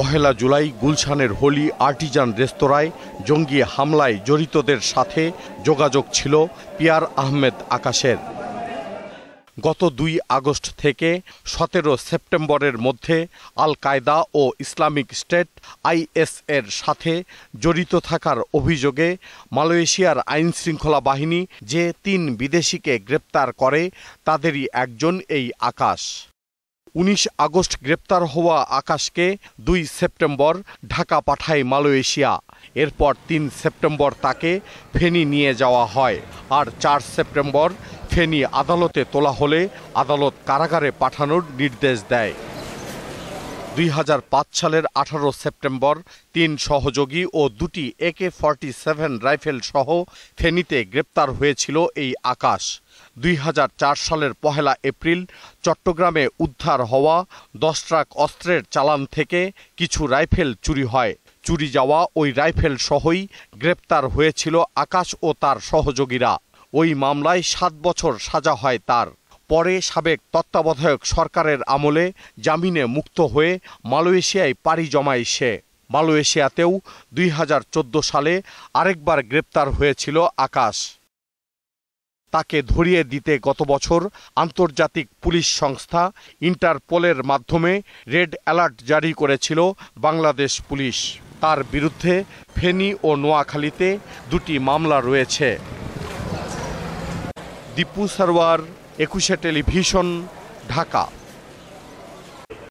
পহেলা জুলাই গুলশানের Holey Artisan রেস্তোরাঁয় জঙ্গি হামলায় জড়িতদের সাথে যোগাযোগ ছিল পিয়ার আহমেদ আকাশের। গত ২ আগস্ট থেকে ১৭ সেপ্টেম্বরের মধ্যে আল কায়দা ও ইসলামিক স্টেট আইএস এর সাথে জড়িত থাকার অভিযোগে মালয়েশিয়ার আইনশৃঙ্খলা বাহিনী যে ৩ বিদেশিকে গ্রেপ্তার করে তাদেরই একজন এই আকাশ। ১৯ আগস্ট গ্রেপ্তার হওয়া আকাশকে ২ সেপ্টেম্বর ঢাকা পাঠায় মালয়েশিয়া। এরপর ৩ সেপ্টেম্বর তাকে ফেনী নিয়ে যাওয়া হয়, আর ৪ সেপ্টেম্বর ফেনী আদালতে তোলা হলে আদালত কারাগারে পাঠানোর নির্দেশ দেয়। ২০০৫ সালের ১৮ সেপ্টেম্বর ৩ সহযোগী ও ২টি AK-47 রাইফেল সহ ফেনীতে গ্রেপ্তার হয়েছিল এই আকাশ। ২০০৪ সালের ১ এপ্রিল চট্টগ্রামে উদ্ধার হওয়া ১০ ট্রাক অস্ত্রের চালান থেকে কিছু রাইফেল চুরি হয়। চুরি যাওয়া ওই রাইফেল সহই গ্রেপ্তার হয়েছিল আকাশ ও তার সহযোগীরা। ওই মামলায় ৭ বছর সাজা হয় তার। পরে সাবেক তত্ত্বাবধায়ক সরকারের আমলে জামিনে মুক্ত হয়ে মালয়েশিয়ায় পাড়ি জমায় সে। মালয়েশিয়াতেও ২০১৪ সালে আরেকবার গ্রেপ্তার হয়েছিল আকাশ। তাকে ধরিয়ে দিতে গত বছর আন্তর্জাতিক পুলিশ সংস্থা ইন্টারপোলের মাধ্যমে রেড অ্যালার্ট জারি করেছিল বাংলাদেশ পুলিশ। তার বিরুদ্ধে ফেনী ও নোয়াখালীতে ২টি মামলা রয়েছে। দীপু সারওয়ার, ২১ টেলিভিশন, ঢাকা।